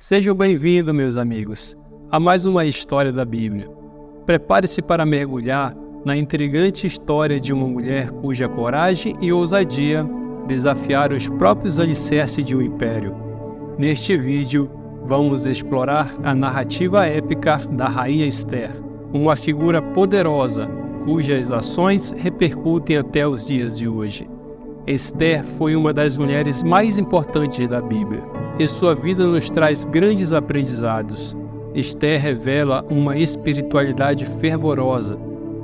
Sejam bem-vindos, meus amigos, a mais uma história da Bíblia. Prepare-se para mergulhar na intrigante história de uma mulher cuja coragem e ousadia desafiaram os próprios alicerces de um império. Neste vídeo, vamos explorar a narrativa épica da Rainha Esther, uma figura poderosa cujas ações repercutem até os dias de hoje. Esther foi uma das mulheres mais importantes da Bíblia, e sua vida nos traz grandes aprendizados. Esther revela uma espiritualidade fervorosa,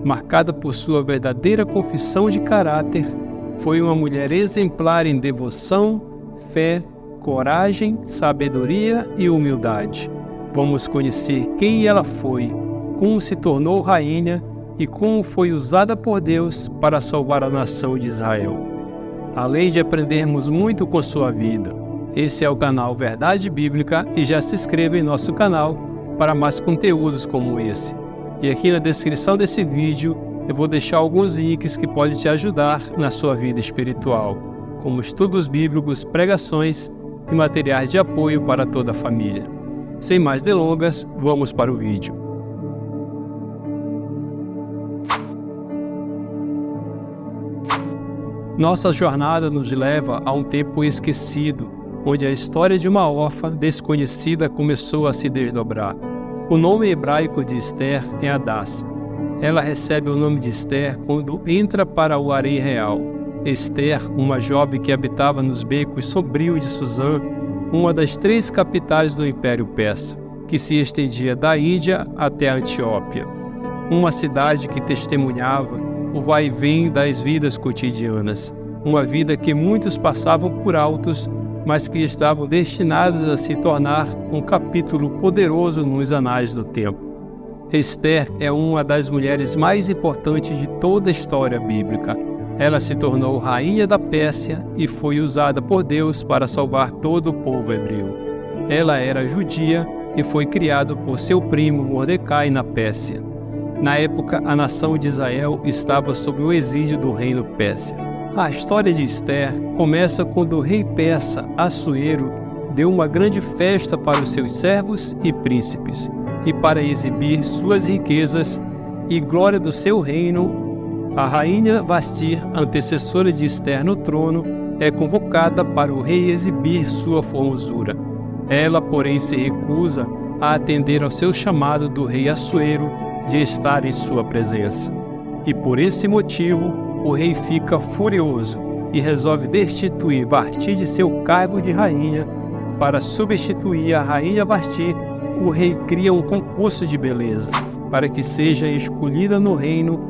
marcada por sua verdadeira confissão de caráter. Foi uma mulher exemplar em devoção, fé, coragem, sabedoria e humildade. Vamos conhecer quem ela foi, como se tornou rainha e como foi usada por Deus para salvar a nação de Israel. Além de aprendermos muito com sua vida, esse é o canal Verdade Bíblica e já se inscreva em nosso canal para mais conteúdos como esse. E aqui na descrição desse vídeo eu vou deixar alguns links que podem te ajudar na sua vida espiritual, como estudos bíblicos, pregações e materiais de apoio para toda a família. Sem mais delongas, vamos para o vídeo. Nossa jornada nos leva a um tempo esquecido, onde a história de uma órfã desconhecida começou a se desdobrar. O nome hebraico de Esther é Hadassa. Ela recebe o nome de Esther quando entra para o harém real. Esther, uma jovem que habitava nos becos sombrios de Suzã, uma das 3 capitais do Império Persa, que se estendia da Índia até a Etiópia. Uma cidade que testemunhava o vai e vem das vidas cotidianas, uma vida que muitos passavam por altos, mas que estavam destinadas a se tornar um capítulo poderoso nos anais do tempo. Esther é uma das mulheres mais importantes de toda a história bíblica. Ela se tornou rainha da Pérsia e foi usada por Deus para salvar todo o povo hebreu. Ela era judia e foi criada por seu primo Mordecai na Pérsia. Na época, a nação de Israel estava sob o exílio do reino persa. A história de Esther começa quando o rei persa Assuero deu uma grande festa para os seus servos e príncipes, e para exibir suas riquezas e glória do seu reino, a rainha Vasti, antecessora de Esther no trono, é convocada para o rei exibir sua formosura. Ela, porém, se recusa a atender ao seu chamado do rei Assuero de estar em sua presença. E por esse motivo, o rei fica furioso e resolve destituir Vasti de seu cargo de rainha. Para substituir a rainha Vasti, o rei cria um concurso de beleza, para que seja escolhida no reino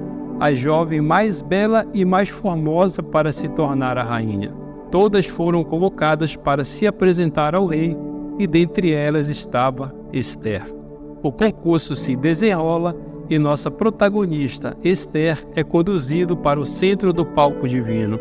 a jovem mais bela e mais formosa para se tornar a rainha. Todas foram convocadas para se apresentar ao rei, e dentre elas estava Esther. O concurso se desenrola e nossa protagonista, Esther, é conduzido para o centro do palco divino.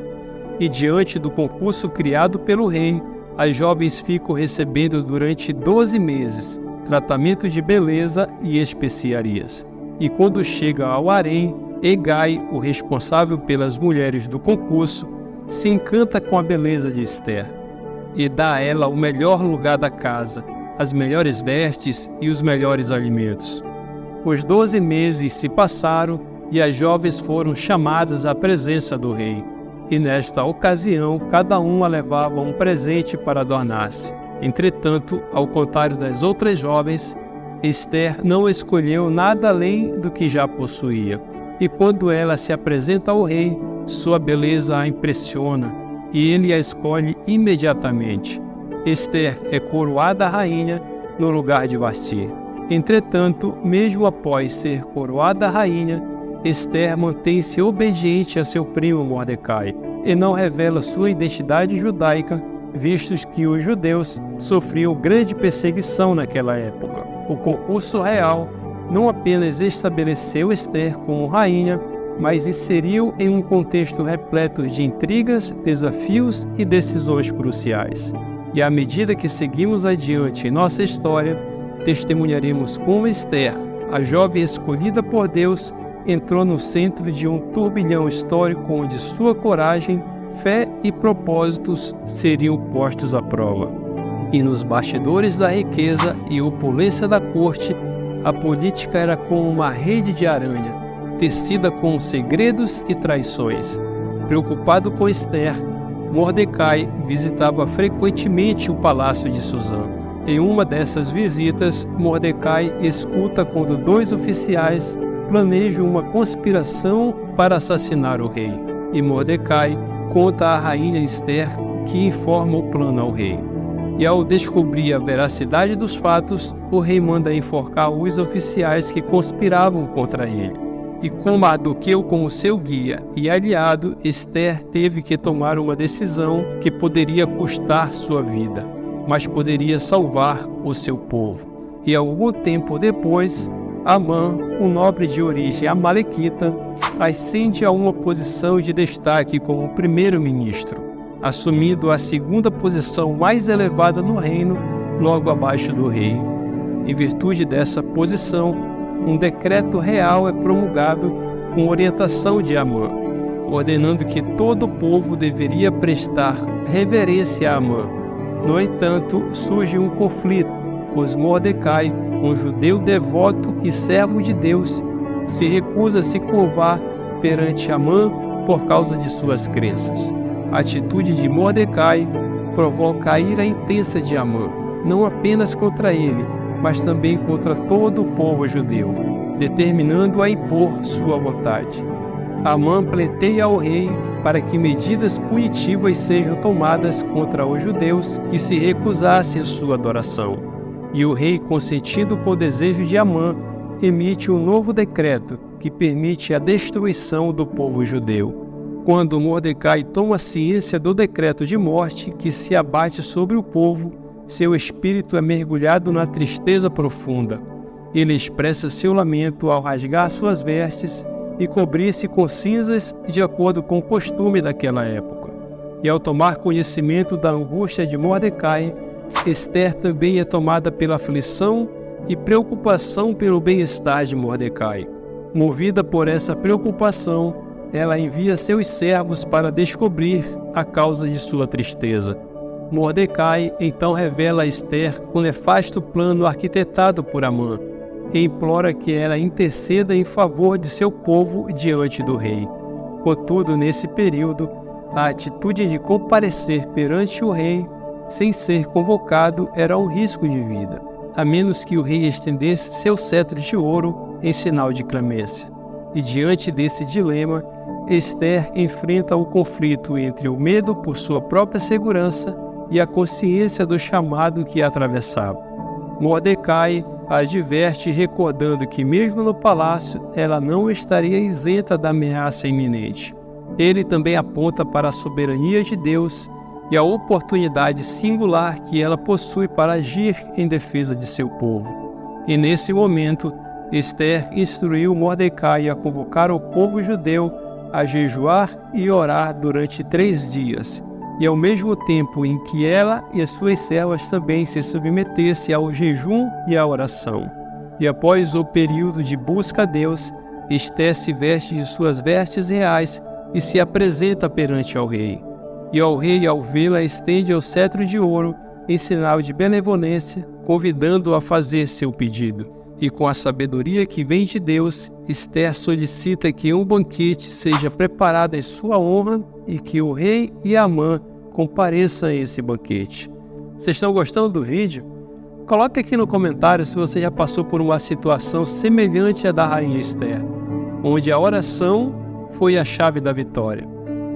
E diante do concurso criado pelo rei, as jovens ficam recebendo durante 12 meses tratamento de beleza e especiarias. E quando chega ao harém, Hegai, o responsável pelas mulheres do concurso, se encanta com a beleza de Esther e dá a ela o melhor lugar da casa, as melhores vestes e os melhores alimentos. Os 12 meses se passaram e as jovens foram chamadas à presença do rei. E nesta ocasião, cada uma levava um presente para adornar-se. Entretanto, ao contrário das outras jovens, Esther não escolheu nada além do que já possuía. E quando ela se apresenta ao rei, sua beleza a impressiona e ele a escolhe imediatamente. Esther é coroada rainha no lugar de Vasti. Entretanto, mesmo após ser coroada rainha, Esther mantém-se obediente a seu primo Mordecai e não revela sua identidade judaica, vistos que os judeus sofriam grande perseguição naquela época. O concurso real não apenas estabeleceu Esther como rainha, mas inseriu em um contexto repleto de intrigas, desafios e decisões cruciais. E à medida que seguimos adiante em nossa história, testemunharemos como Esther, a jovem escolhida por Deus, entrou no centro de um turbilhão histórico onde sua coragem, fé e propósitos seriam postos à prova. E nos bastidores da riqueza e opulência da corte, a política era como uma rede de aranha, tecida com segredos e traições. Preocupado com Esther, Mordecai visitava frequentemente o palácio de Susã. Em uma dessas visitas, Mordecai escuta quando 2 oficiais planejam uma conspiração para assassinar o rei. E Mordecai conta à rainha Esther, que informa o plano ao rei. E ao descobrir a veracidade dos fatos, o rei manda enforcar os oficiais que conspiravam contra ele. E com Mardoqueu como seu guia e aliado, Esther teve que tomar uma decisão que poderia custar sua vida, mas poderia salvar o seu povo. E algum tempo depois, Amã, um nobre de origem amalequita, ascende a uma posição de destaque como primeiro-ministro, assumindo a segunda posição mais elevada no reino, logo abaixo do rei. Em virtude dessa posição, um decreto real é promulgado com orientação de Amã, ordenando que todo o povo deveria prestar reverência a Amã. No entanto, surge um conflito, pois Mordecai, um judeu devoto e servo de Deus, se recusa a se curvar perante Amã por causa de suas crenças. A atitude de Mordecai provoca a ira intensa de Amã, não apenas contra ele, mas também contra todo o povo judeu, determinando a impor sua vontade. Amã pleiteia ao rei para que medidas punitivas sejam tomadas contra os judeus que se recusassem a sua adoração. E o rei, consentindo por desejo de Amã, emite um novo decreto que permite a destruição do povo judeu. Quando Mordecai toma ciência do decreto de morte que se abate sobre o povo, seu espírito é mergulhado na tristeza profunda. Ele expressa seu lamento ao rasgar suas vestes e cobrir-se com cinzas de acordo com o costume daquela época. E ao tomar conhecimento da angústia de Mordecai, Esther também é tomada pela aflição e preocupação pelo bem-estar de Mordecai. Movida por essa preocupação, ela envia seus servos para descobrir a causa de sua tristeza. Mordecai então revela a Esther o nefasto plano arquitetado por Amã e implora que ela interceda em favor de seu povo diante do rei. Contudo, nesse período, a atitude de comparecer perante o rei sem ser convocado era um risco de vida, a menos que o rei estendesse seu cetro de ouro em sinal de clemência. E diante desse dilema, Esther enfrenta o conflito entre o medo por sua própria segurança e a consciência do chamado que a atravessava. Mordecai a adverte recordando que mesmo no palácio ela não estaria isenta da ameaça iminente. Ele também aponta para a soberania de Deus e a oportunidade singular que ela possui para agir em defesa de seu povo. E nesse momento, Esther instruiu Mordecai a convocar o povo judeu a jejuar e orar durante 3 dias, e ao mesmo tempo em que ela e as suas servas também se submetessem ao jejum e à oração. E após o período de busca a Deus, Esther se veste de suas vestes reais e se apresenta perante ao rei. E ao rei, ao vê-la, estende o cetro de ouro em sinal de benevolência, convidando-o a fazer seu pedido. E com a sabedoria que vem de Deus, Esther solicita que um banquete seja preparado em sua honra e que o rei e Amã compareçam a esse banquete. Vocês estão gostando do vídeo? Coloque aqui no comentário se você já passou por uma situação semelhante à da rainha Esther, onde a oração foi a chave da vitória.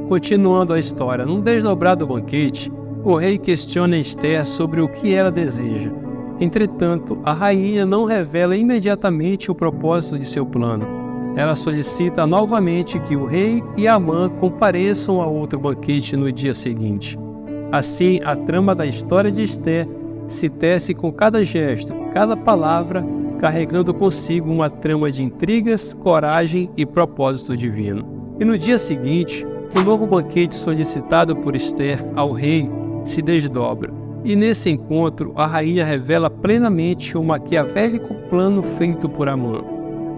Continuando a história, num desdobrado banquete, o rei questiona Esther sobre o que ela deseja. Entretanto, a rainha não revela imediatamente o propósito de seu plano. Ela solicita novamente que o rei e Amã compareçam a outro banquete no dia seguinte. Assim, a trama da história de Esther se tece com cada gesto, cada palavra, carregando consigo uma trama de intrigas, coragem e propósito divino. E no dia seguinte, o novo banquete solicitado por Esther ao rei se desdobra. E nesse encontro, a rainha revela plenamente o maquiavélico plano feito por Amã.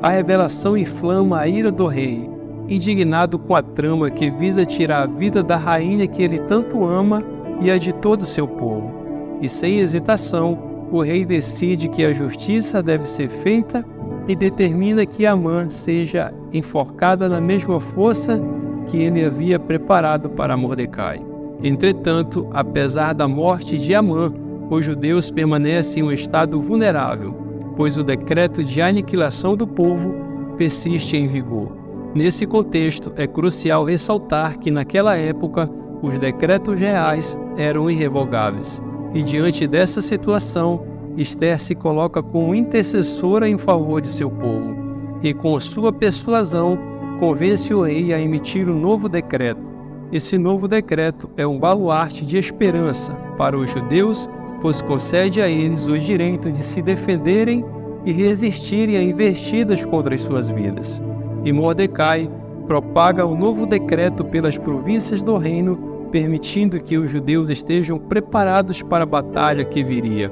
A revelação inflama a ira do rei, indignado com a trama que visa tirar a vida da rainha que ele tanto ama e a de todo o seu povo. e sem hesitação, o rei decide que a justiça deve ser feita e determina que Amã seja enforcada na mesma fossa que ele havia preparado para Mordecai. Entretanto, apesar da morte de Amã, os judeus permanecem em um estado vulnerável, pois o decreto de aniquilação do povo persiste em vigor. Nesse contexto, é crucial ressaltar que naquela época os decretos reais eram irrevogáveis, e diante dessa situação, Esther se coloca como intercessora em favor de seu povo, e com sua persuasão convence o rei a emitir um novo decreto. Esse novo decreto é um baluarte de esperança para os judeus, pois concede a eles o direito de se defenderem e resistirem a investidas contra as suas vidas. E Mordecai propaga o novo decreto pelas províncias do reino, permitindo que os judeus estejam preparados para a batalha que viria.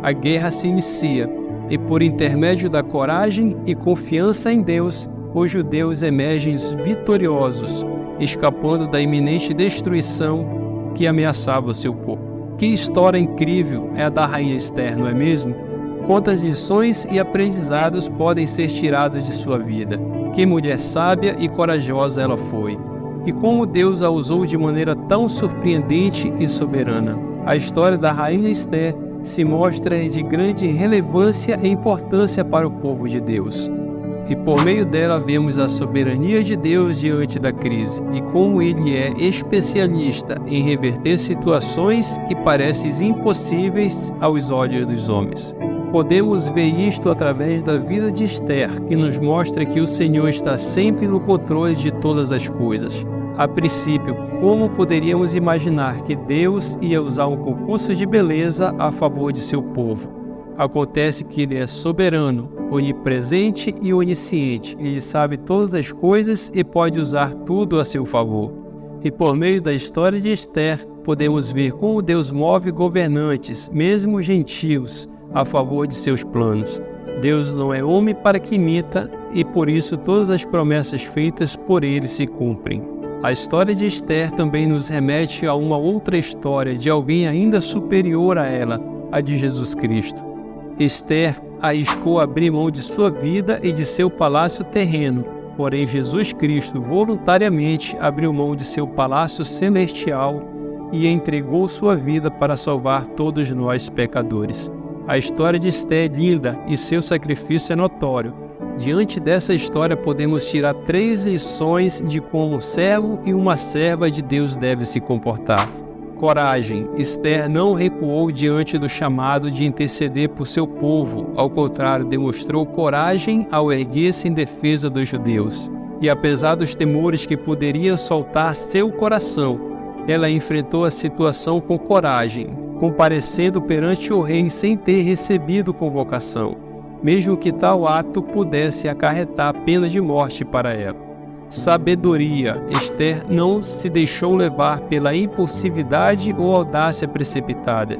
A guerra se inicia, e por intermédio da coragem e confiança em Deus, os judeus emergem vitoriosos, escapando da iminente destruição que ameaçava o seu povo. Que história incrível é a da rainha Esther, não é mesmo? Quantas lições e aprendizados podem ser tirados de sua vida? Que mulher sábia e corajosa ela foi! E como Deus a usou de maneira tão surpreendente e soberana. A história da rainha Esther se mostra de grande relevância e importância para o povo de Deus. E por meio dela vemos a soberania de Deus diante da crise e como Ele é especialista em reverter situações que parecem impossíveis aos olhos dos homens. Podemos ver isto através da vida de Esther, que nos mostra que o Senhor está sempre no controle de todas as coisas. A princípio, como poderíamos imaginar que Deus ia usar um concurso de beleza a favor de seu povo? Acontece que Ele é soberano, onipresente e onisciente. Ele sabe todas as coisas e pode usar tudo a seu favor. E por meio da história de Esther, podemos ver como Deus move governantes, mesmo gentios, a favor de seus planos. Deus não é homem para que imita, e por isso todas as promessas feitas por Ele se cumprem. A história de Esther também nos remete a uma outra história de alguém ainda superior a ela, a de Jesus Cristo. Esther arriscou abrir mão de sua vida e de seu palácio terreno, porém Jesus Cristo voluntariamente abriu mão de seu palácio celestial e entregou sua vida para salvar todos nós pecadores. A história de Esther é linda e seu sacrifício é notório. Diante dessa história podemos tirar 3 lições de como um servo e uma serva de Deus devem se comportar. Coragem. Esther não recuou diante do chamado de interceder por seu povo. Ao contrário, demonstrou coragem ao erguer-se em defesa dos judeus. E apesar dos temores que poderiam soltar seu coração, ela enfrentou a situação com coragem, comparecendo perante o rei sem ter recebido convocação, mesmo que tal ato pudesse acarretar a pena de morte para ela. Sabedoria. Esther não se deixou levar pela impulsividade ou audácia precipitada.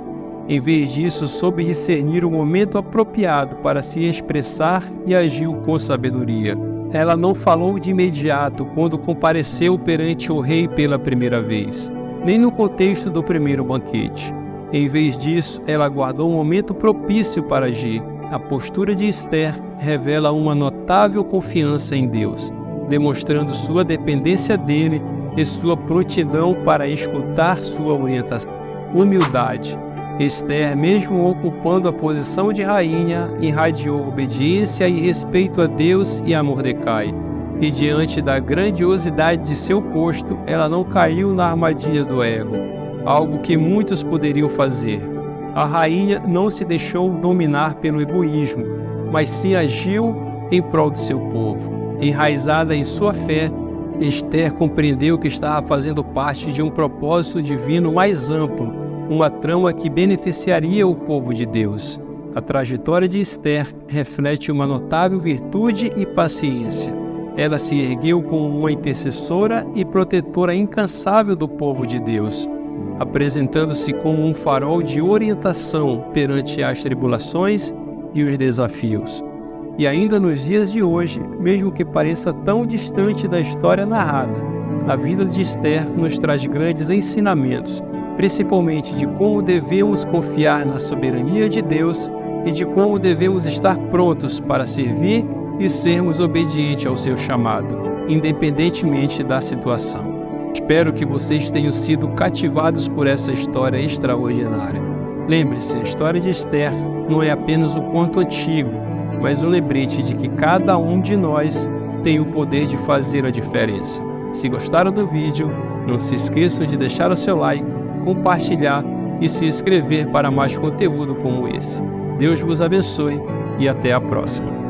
Em vez disso, soube discernir o momento apropriado para se expressar e agiu com sabedoria. Ela não falou de imediato quando compareceu perante o rei pela primeira vez, nem no contexto do primeiro banquete. Em vez disso, ela aguardou um momento propício para agir. A postura de Esther revela uma notável confiança em Deus, demonstrando sua dependência dele e sua prontidão para escutar sua orientação. Humildade. Esther, mesmo ocupando a posição de rainha, irradiou obediência e respeito a Deus e a Mordecai. E diante da grandiosidade de seu posto, ela não caiu na armadilha do ego, algo que muitos poderiam fazer. A rainha não se deixou dominar pelo egoísmo, mas sim agiu em prol do seu povo. Enraizada em sua fé, Esther compreendeu que estava fazendo parte de um propósito divino mais amplo, uma trama que beneficiaria o povo de Deus. A trajetória de Esther reflete uma notável virtude e paciência. Ela se ergueu como uma intercessora e protetora incansável do povo de Deus, apresentando-se como um farol de orientação perante as tribulações e os desafios. E ainda nos dias de hoje, mesmo que pareça tão distante da história narrada, a vida de Esther nos traz grandes ensinamentos, principalmente de como devemos confiar na soberania de Deus e de como devemos estar prontos para servir e sermos obedientes ao seu chamado, independentemente da situação. Espero que vocês tenham sido cativados por essa história extraordinária. Lembre-se, a história de Esther não é apenas um conto antigo, mas um lembrete de que cada um de nós tem o poder de fazer a diferença. Se gostaram do vídeo, não se esqueçam de deixar o seu like, compartilhar e se inscrever para mais conteúdo como esse. Deus vos abençoe e até a próxima.